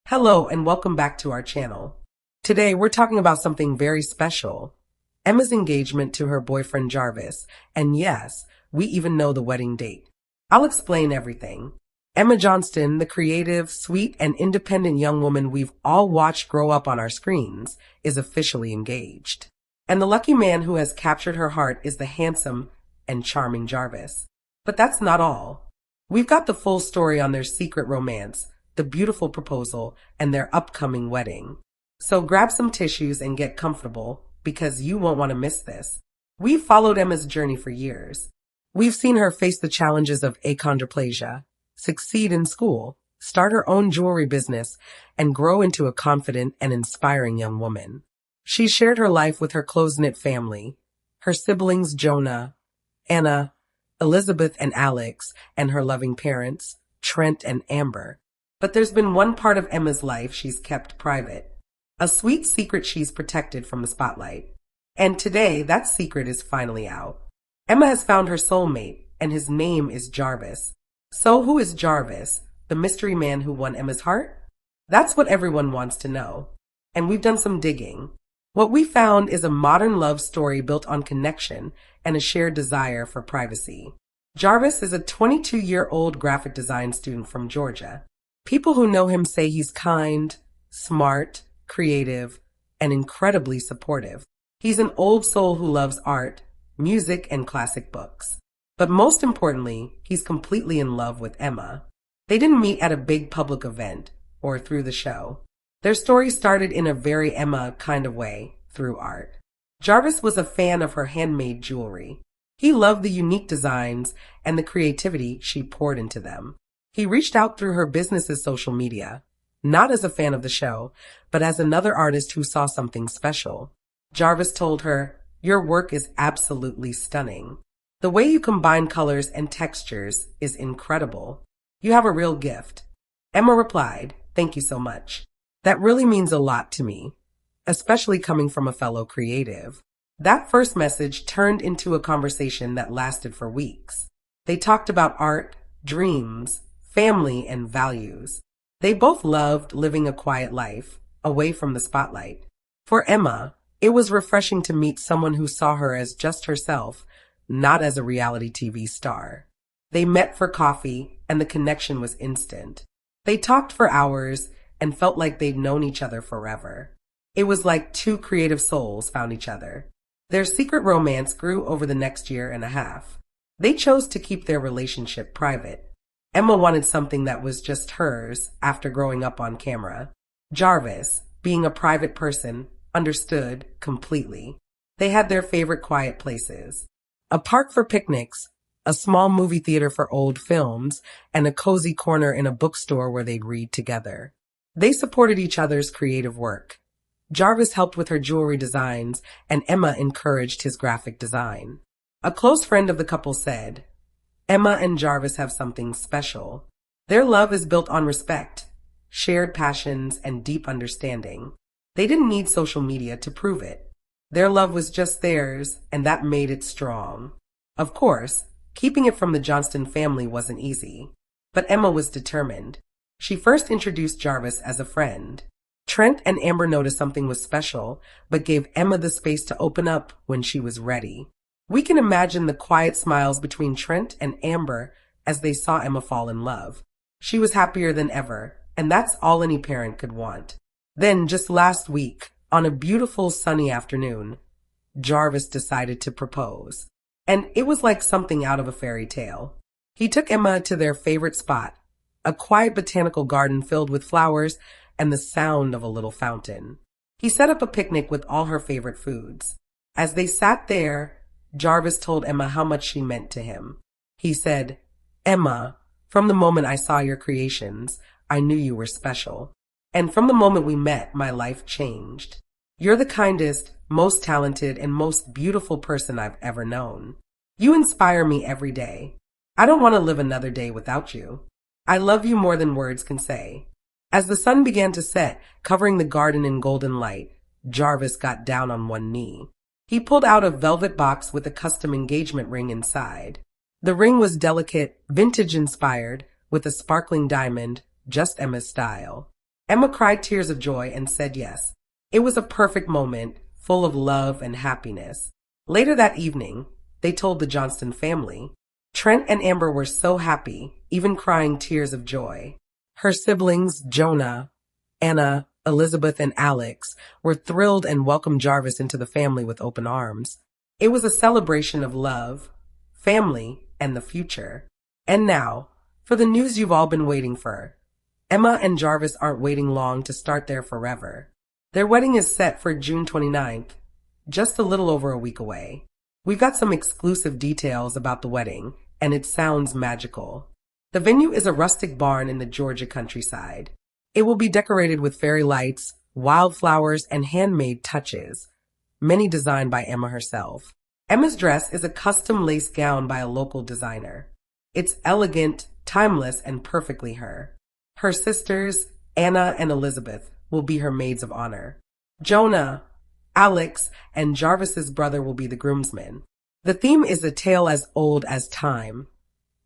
Hello and welcome back to our channel. Today we're talking about something very special. Emma's engagement to her boyfriend Jarvis, and yes, we even know the wedding date. I'll explain everything. Emma Johnston, the creative, sweet, and independent young woman we've all watched grow up on our screens, is officially engaged. And the lucky man who has captured her heart is the handsome and charming Jarvis. But that's not all. We've got the full story on their secret romance, the beautiful proposal, and their upcoming wedding. So grab some tissues and get comfortable, because you won't want to miss this. We've followed Emma's journey for years. We've seen her face the challenges of achondroplasia, succeed in school, start her own jewelry business, and grow into a confident and inspiring young woman. She's shared her life with her close-knit family, her siblings Jonah, Anna, Elizabeth and Alex, and her loving parents, Trent and Amber. But there's been one part of Emma's life she's kept private. A sweet secret she's protected from the spotlight. And today, that secret is finally out. Emma has found her soulmate, and his name is Jarvis. So who is Jarvis, the mystery man who won Emma's heart? That's what everyone wants to know. And we've done some digging. What we found is a modern love story built on connection and a shared desire for privacy. Jarvis is a 22-year-old graphic design student from Georgia. People who know him say he's kind, smart, creative, and incredibly supportive. He's an old soul who loves art, music, and classic books. But most importantly, he's completely in love with Emma. They didn't meet at a big public event or through the show. Their story started in a very Emma kind of way, through art. Jarvis was a fan of her handmade jewelry. He loved the unique designs and the creativity she poured into them. He reached out through her business's social media, not as a fan of the show, but as another artist who saw something special. Jarvis told her, "Your work is absolutely stunning. The way you combine colors and textures is incredible. You have a real gift." Emma replied, "Thank you so much. That really means a lot to me, especially coming from a fellow creative." That first message turned into a conversation that lasted for weeks. They talked about art, dreams, family, and values. They both loved living a quiet life, away from the spotlight. For Emma, it was refreshing to meet someone who saw her as just herself, not as a reality TV star. They met for coffee, and the connection was instant. They talked for hours and felt like they'd known each other forever. It was like two creative souls found each other. Their secret romance grew over the next year and a half. They chose to keep their relationship private. Emma wanted something that was just hers after growing up on camera. Jarvis, being a private person, understood completely. They had their favorite quiet places. A park for picnics, a small movie theater for old films, and a cozy corner in a bookstore where they'd read together. They supported each other's creative work. Jarvis helped with her jewelry designs, and Emma encouraged his graphic design. A close friend of the couple said, "Emma and Jarvis have something special. Their love is built on respect, shared passions, and deep understanding. They didn't need social media to prove it. Their love was just theirs, and that made it strong." Of course, keeping it from the Johnston family wasn't easy, but Emma was determined. She first introduced Jarvis as a friend. Trent and Amber noticed something was special, but gave Emma the space to open up when she was ready. We can imagine the quiet smiles between Trent and Amber as they saw Emma fall in love. She was happier than ever, and that's all any parent could want. Then, just last week, on a beautiful sunny afternoon, Jarvis decided to propose. And it was like something out of a fairy tale. He took Emma to their favorite spot, a quiet botanical garden filled with flowers and the sound of a little fountain. He set up a picnic with all her favorite foods. As they sat there, Jarvis told Emma how much she meant to him. He said, "Emma, from the moment I saw your creations, I knew you were special. And from the moment we met, my life changed. You're the kindest, most talented, and most beautiful person I've ever known. You inspire me every day. I don't want to live another day without you. I love you more than words can say." As the sun began to set, covering the garden in golden light, Jarvis got down on one knee. He pulled out a velvet box with a custom engagement ring inside. The ring was delicate, vintage-inspired, with a sparkling diamond, just Emma's style. Emma cried tears of joy and said yes. It was a perfect moment, full of love and happiness. Later that evening, they told the Johnston family. Trent and Amber were so happy, even crying tears of joy. Her siblings, Jonah, Anna, Elizabeth, and Alex, were thrilled and welcomed Jarvis into the family with open arms. It was a celebration of love, family, and the future. And now, for the news you've all been waiting for. Emma and Jarvis aren't waiting long to start their forever. Their wedding is set for June 29th, just a little over a week away. We've got some exclusive details about the wedding, and it sounds magical. The venue is a rustic barn in the Georgia countryside. It will be decorated with fairy lights, wildflowers, and handmade touches, many designed by Emma herself. Emma's dress is a custom lace gown by a local designer. It's elegant, timeless, and perfectly her. Her sisters, Anna and Elizabeth, will be her maids of honor. Jonah, Alex, and Jarvis's brother will be the groomsmen. The theme is a tale as old as time,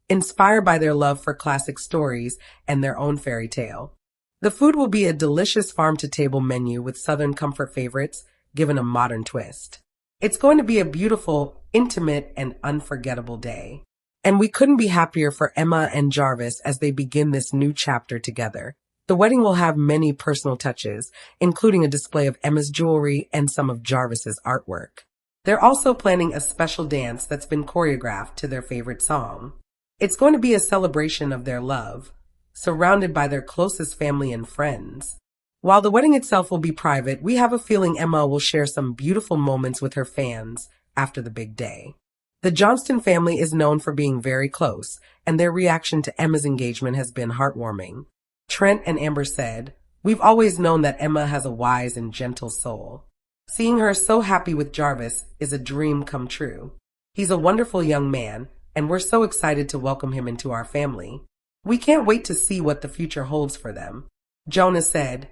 inspired by their love for classic stories and their own fairy tale. The food will be a delicious farm-to-table menu with Southern comfort favorites given a modern twist. It's going to be a beautiful, intimate, and unforgettable day. And we couldn't be happier for Emma and Jarvis as they begin this new chapter together. The wedding will have many personal touches, including a display of Emma's jewelry and some of Jarvis's artwork. They're also planning a special dance that's been choreographed to their favorite song. It's going to be a celebration of their love, surrounded by their closest family and friends. While the wedding itself will be private, we have a feeling Emma will share some beautiful moments with her fans after the big day. The Johnston family is known for being very close, and their reaction to Emma's engagement has been heartwarming. Trent and Amber said, "We've always known that Emma has a wise and gentle soul. Seeing her so happy with Jarvis is a dream come true. He's a wonderful young man, and we're so excited to welcome him into our family. We can't wait to see what the future holds for them." Jonah said,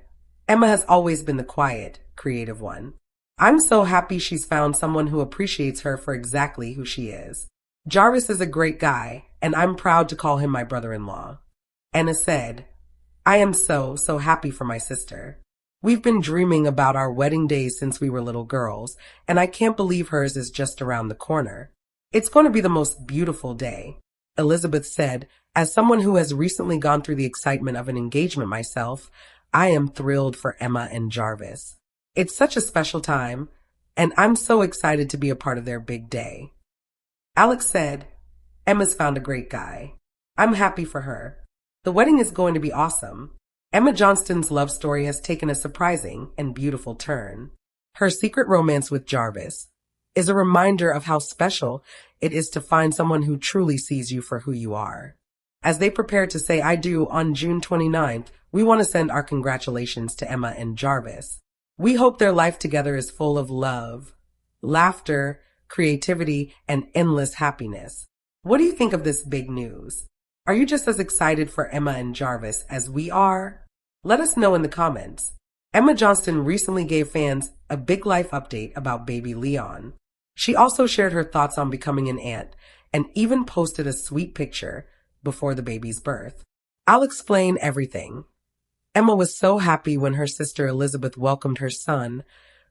"Emma has always been the quiet, creative one. I'm so happy she's found someone who appreciates her for exactly who she is. Jarvis is a great guy, and I'm proud to call him my brother-in-law." Anna said, "I am so happy for my sister. We've been dreaming about our wedding days since we were little girls, and I can't believe hers is just around the corner. It's going to be the most beautiful day." Elizabeth said, "As someone who has recently gone through the excitement of an engagement myself, I am thrilled for Emma and Jarvis. It's such a special time, and I'm so excited to be a part of their big day." Alex said, "Emma's found a great guy. I'm happy for her. The wedding is going to be awesome." Emma Johnston's love story has taken a surprising and beautiful turn. Her secret romance with Jarvis is a reminder of how special it is to find someone who truly sees you for who you are. As they prepare to say "I do" on June 29th, we want to send our congratulations to Emma and Jarvis. We hope their life together is full of love, laughter, creativity, and endless happiness. What do you think of this big news? Are you just as excited for Emma and Jarvis as we are? Let us know in the comments. Emma Johnston recently gave fans a big life update about baby Leon. She also shared her thoughts on becoming an aunt and even posted a sweet picture before the baby's birth. I'll explain everything. Emma was so happy when her sister Elizabeth welcomed her son,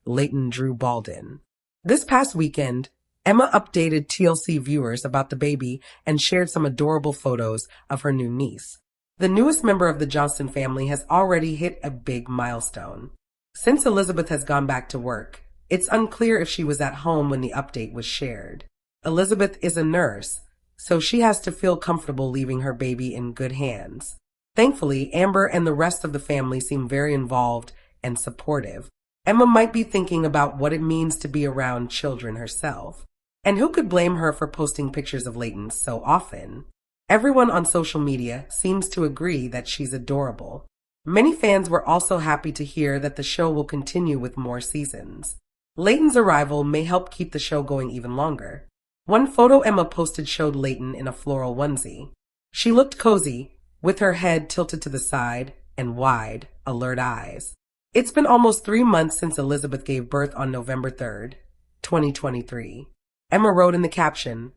Leighton Drew Baldwin. This past weekend, Emma updated TLC viewers about the baby and shared some adorable photos of her new niece. The newest member of the Johnston family has already hit a big milestone. Since Elizabeth has gone back to work, it's unclear if she was at home when the update was shared. Elizabeth is a nurse, so she has to feel comfortable leaving her baby in good hands. Thankfully, Amber and the rest of the family seem very involved and supportive. Emma might be thinking about what it means to be around children herself. And who could blame her for posting pictures of Leighton so often? Everyone on social media seems to agree that she's adorable. Many fans were also happy to hear that the show will continue with more seasons. Leighton's arrival may help keep the show going even longer. One photo Emma posted showed Leighton in a floral onesie. She looked cozy, with her head tilted to the side and wide, alert eyes. It's been almost 3 months since Elizabeth gave birth on November 3rd, 2023. Emma wrote in the caption,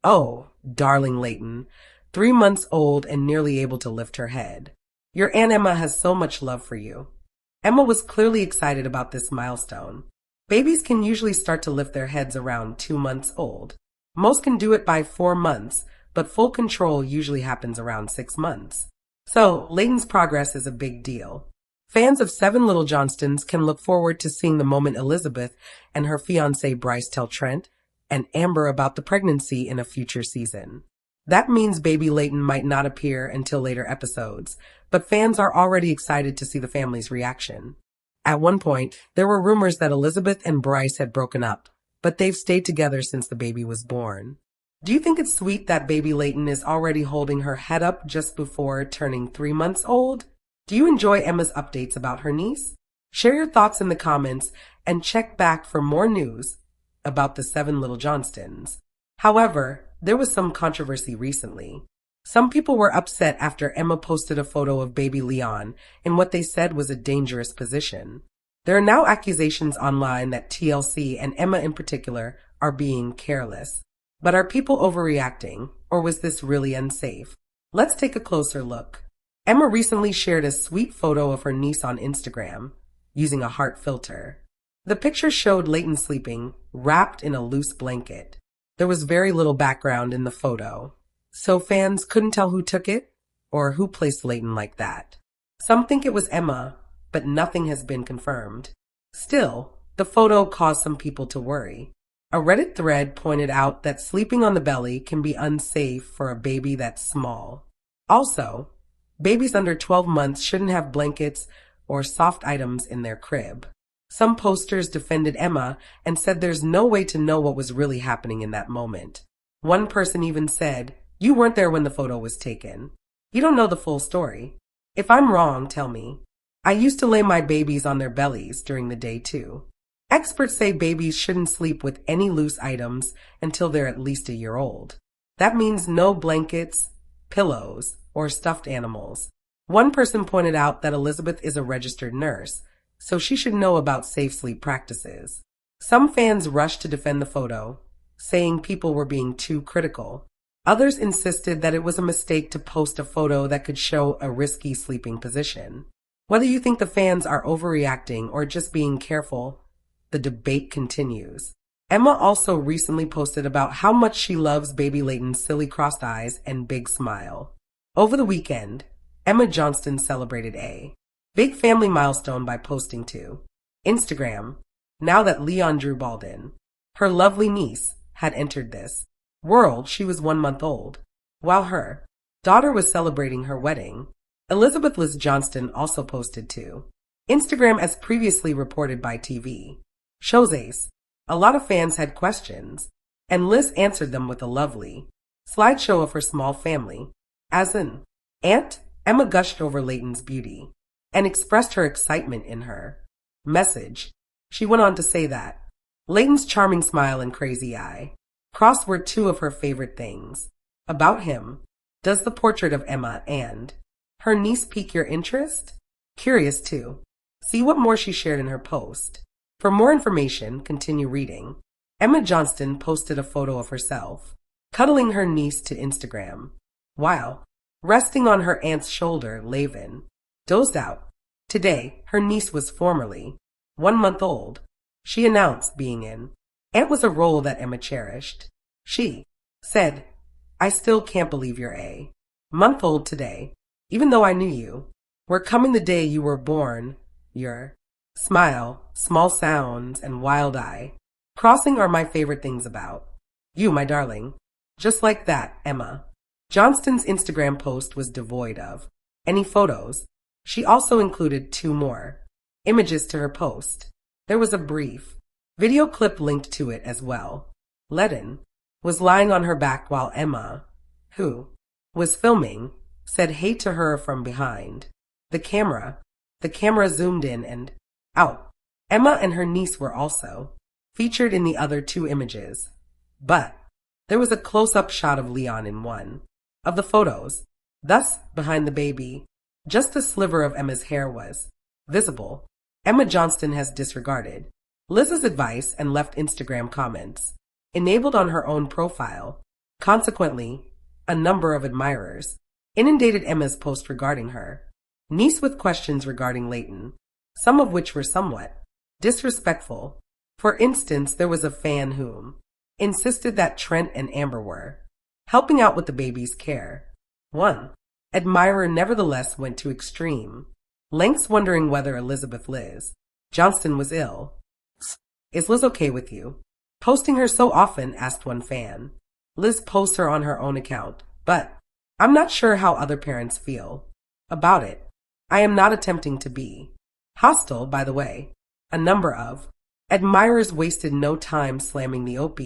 "Oh, darling Leighton, 3 months old and nearly able to lift her head." Your Aunt Emma has so much love for you. Emma was clearly excited about this milestone. Babies can usually start to lift their heads around 2 months old. Most can do it by 4 months, but full control usually happens around 6 months. So, Layton's progress is a big deal. Fans of 7 Little Johnstons can look forward to seeing the moment Elizabeth and her fiancé Bryce tell Trent and Amber about the pregnancy in a future season. That means baby Layton might not appear until later episodes, but fans are already excited to see the family's reaction. At one point, there were rumors that Elizabeth and Bryce had broken up, but they've stayed together since the baby was born. Do you think it's sweet that baby Layton is already holding her head up just before turning 3 months old? Do you enjoy Emma's updates about her niece? Share your thoughts in the comments and check back for more news about the 7 Little Johnstons. However, there was some controversy recently. Some people were upset after Emma posted a photo of baby Leon in what they said was a dangerous position. There are now accusations online that TLC and Emma in particular are being careless. But are people overreacting, or was this really unsafe? Let's take a closer look. Emma recently shared a sweet photo of her niece on Instagram, using a heart filter. The picture showed Layton sleeping, wrapped in a loose blanket. There was very little background in the photo, so fans couldn't tell who took it or who placed Layton like that. Some think it was Emma, but nothing has been confirmed. Still, the photo caused some people to worry. A Reddit thread pointed out that sleeping on the belly can be unsafe for a baby that's small. Also, babies under 12 months shouldn't have blankets or soft items in their crib. Some posters defended Emma and said there's no way to know what was really happening in that moment. One person even said, "You weren't there when the photo was taken. You don't know the full story. If I'm wrong, tell me. I used to lay my babies on their bellies during the day too." Experts say babies shouldn't sleep with any loose items until they're at least a year old. That means no blankets, pillows, or stuffed animals. One person pointed out that Elizabeth is a registered nurse, so she should know about safe sleep practices. Some fans rushed to defend the photo, saying people were being too critical. Others insisted that it was a mistake to post a photo that could show a risky sleeping position. Whether you think the fans are overreacting or just being careful, the debate continues. Emma also recently posted about how much she loves baby Layton's silly crossed eyes and big smile. Over the weekend, Emma Johnston celebrated a big family milestone by posting to Instagram, now that Leon Drew Baldwin, her lovely niece, had entered this world. She was 1 month old, while her daughter was celebrating her wedding. Elizabeth Liz Johnston also posted to Instagram as previously reported by TV. Shows Ace. A lot of fans had questions, and Liz answered them with a lovely slideshow of her small family. As an aunt, Emma gushed over Layton's beauty and expressed her excitement in her message. She went on to say that Layton's charming smile and crazy eye crossed were 2 of her favorite things about him. Does the portrait of Emma and her niece pique your interest? Curious too. See what more she shared in her post. For more information, continue reading. Emma Johnston posted a photo of herself cuddling her niece to Instagram, while resting on her aunt's shoulder. Laven dozed out. Today, her niece was formerly 1 month old. She announced being in. Aunt was a role that Emma cherished. She said, "I still can't believe you're a month old today, even though I knew you. We're coming the day you were born. Your smile, small sounds, and wild eye crossing are my favorite things about you, my darling." Just like that, Emma Johnston's Instagram post was devoid of any photos. She also included 2 more images to her post. There was a brief video clip linked to it as well. Layton was lying on her back while Emma, who was filming, said hey to her from behind. The camera zoomed in and out. Emma and her niece were also featured in the other 2 images, but there was a close-up shot of Leon in one of the photos. Thus, behind the baby, just a sliver of Emma's hair was visible. Emma Johnston has disregarded Liz's advice and left Instagram comments enabled on her own profile. Consequently, a number of admirers inundated Emma's post regarding her niece with questions regarding Leighton, some of which were somewhat disrespectful. For instance, there was a fan whom insisted that Trent and Amber were helping out with the baby's care. One admirer nevertheless went to extreme lengths wondering whether Elizabeth Liz Johnston was ill. Is Liz okay with you posting her so often? Asked one fan. Liz posts her on her own account, but I'm not sure how other parents feel about it. I am not attempting to be hostile, by the way. A number of admirers wasted no time slamming the OP,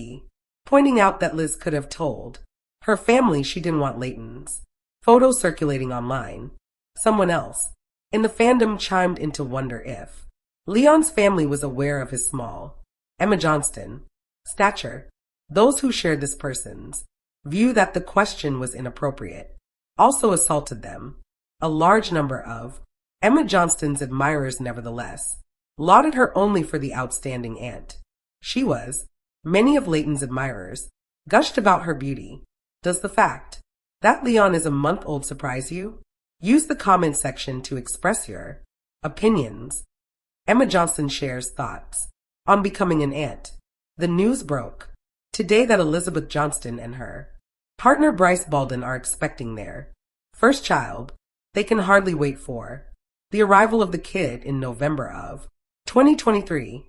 pointing out that Liz could have told her family she didn't want Leighton's photo circulating online. Someone else in the fandom chimed in to wonder if Leon's family was aware of his small Emma Johnston stature. Those who shared this person's view that the question was inappropriate also assaulted them. A large number of Emma Johnston's admirers nevertheless lauded her only for the outstanding aunt she was. Many of Leighton's admirers gushed about her beauty. Does the fact that Leon is a month old surprise you? Use the comment section to express your opinions. Emma Johnston shares thoughts on becoming an aunt. The news broke today that Elizabeth Johnston and her partner Bryce Baldwin are expecting their first child. They can hardly wait for the arrival of the kid in November of 2023.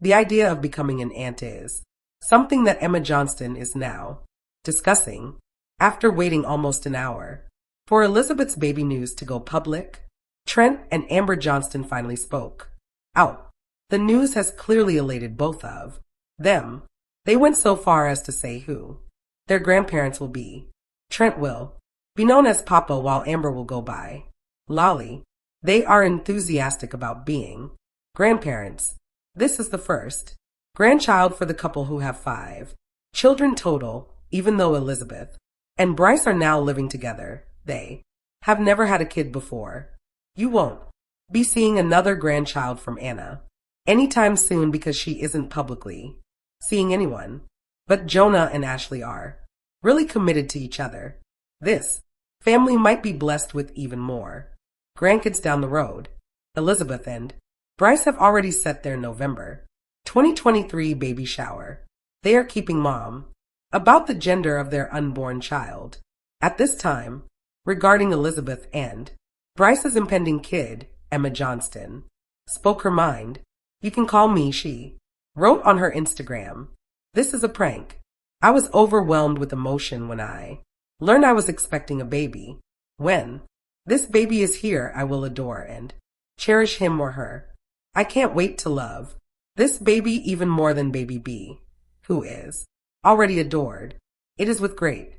The idea of becoming an aunt is something that Emma Johnston is now discussing after waiting almost an hour for Elizabeth's baby news to go public. Trent and Amber Johnston finally spoke out. The news has clearly elated both of them. They went so far as to say who their grandparents will be. Trent will be known as Papa while Amber will go by Lolly. They are enthusiastic about being grandparents. This is the first grandchild for the couple who have 5 children total. Even though Elizabeth and Bryce are now living together, they have never had a kid before. You won't be seeing another grandchild from Anna anytime soon because she isn't publicly seeing anyone. But Jonah and Ashley are really committed to each other. This family might be blessed with even more grandkids down the road. Elizabeth and Bryce have already set their November 2023 baby shower. They are keeping mom about the gender of their unborn child. At this time, regarding Elizabeth and Bryce's impending kid, Emma Johnston spoke her mind. You can call me, she wrote on her Instagram. This is a prank. I was overwhelmed with emotion when I learned I was expecting a baby. When this baby is here, I will adore and cherish him or her. I can't wait to love this baby even more than baby B, who is already adored. It is with great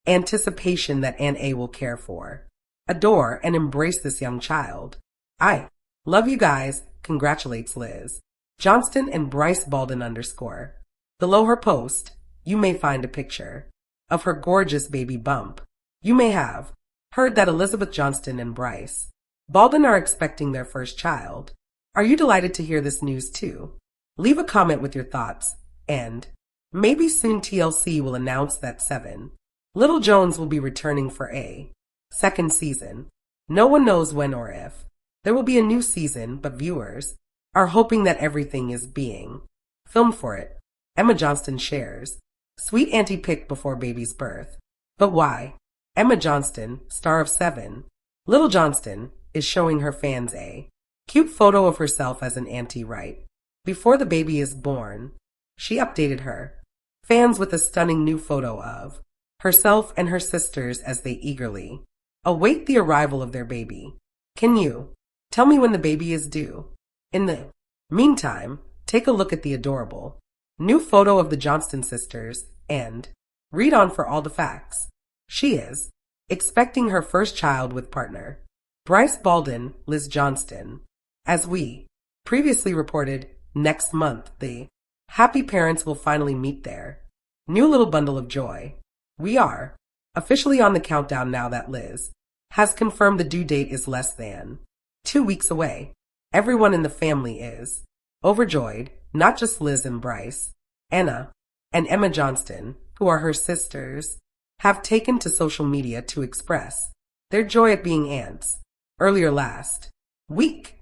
anticipation that Aunt A will care for, adore, and embrace this young child. I love you guys, congratulates Liz Johnston and Bryce Baldwin _. Below her post, you may find a picture of her gorgeous baby bump. You may have heard that Elizabeth Johnston and Bryce Baldwin are expecting their first child. Are you delighted to hear this news too? Leave a comment with your thoughts, and maybe soon TLC will announce that 7 Little Jones will be returning for a second season. No one knows when or if there will be a new season, but viewers are hoping that everything is being filmed for it. Emma Johnston shares sweet auntie pic before baby's birth. But why? Emma Johnston, star of 7 Little Johnston, is showing her fans a cute photo of herself as an auntie right before the baby is born. She updated her fans with a stunning new photo of herself and her sisters as they eagerly await the arrival of their baby. Can you tell me when the baby is due? In the meantime, take a look at the adorable new photo of the Johnston sisters and read on for all the facts. She is expecting her first child with partner Bryce Baldwin, Liz Johnston. As we previously reported, next month the happy parents will finally meet their new little bundle of joy. We are officially on the countdown now that Liz has confirmed the due date is less than 2 weeks away. Everyone in the family is overjoyed, not just Liz and Bryce. Anna and Emma Johnston, who are her sisters, have taken to social media to express their joy at being aunts. Earlier last week,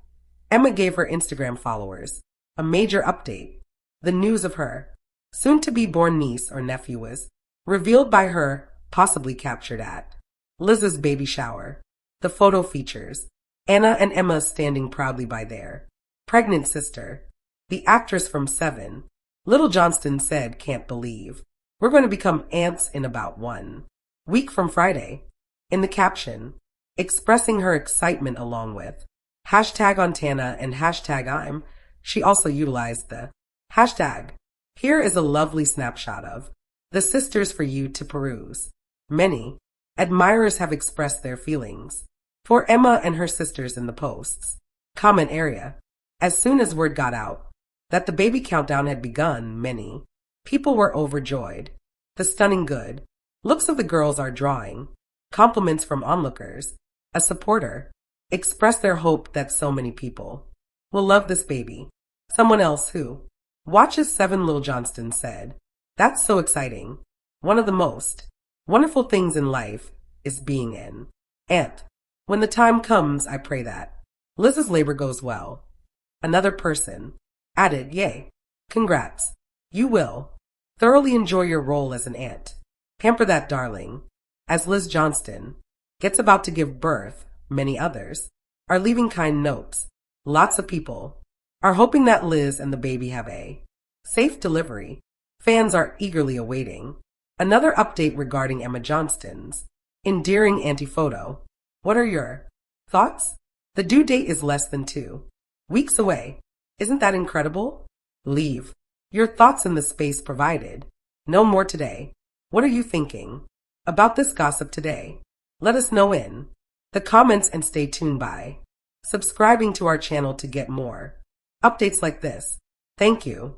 Emma gave her Instagram followers a major update. The news of her soon-to-be-born niece or nephew was revealed by her, possibly captured at Liz's baby shower. The photo features Anna and Emma standing proudly by their pregnant sister. The actress from Seven, Little Johnston, said, "Can't believe we're going to become aunts in about 1 week from Friday." In the caption, expressing her excitement along with #Ontana and #I'm, she also utilized the hashtag. Here is a lovely snapshot of the sisters for you to peruse. Many admirers have expressed their feelings for Emma and her sisters in the post's comment area. As soon as word got out that the baby countdown had begun, many people were overjoyed. The stunning good looks of the girls are drawing compliments from onlookers. A supporter expressed their hope that so many people will love this baby. Someone else who watches Seven, Little Johnston, said, "That's so exciting. One of the most wonderful things in life is being an aunt. When the time comes, I pray that Liz's labor goes well." Another person added, "Yay, congrats. You will thoroughly enjoy your role as an aunt. Pamper that darling." As Liz Johnston gets about to give birth, many others are leaving kind notes. Lots of people are hoping that Liz and the baby have a safe delivery. Fans are eagerly awaiting another update regarding Emma Johnston's endearing auntie photo. What are your thoughts? The due date is less than 2 weeks away. Isn't that incredible? Leave your thoughts in the space provided. No more today. What are you thinking about this gossip today? Let us know in the comments and stay tuned by subscribing to our channel to get more updates like this. Thank you.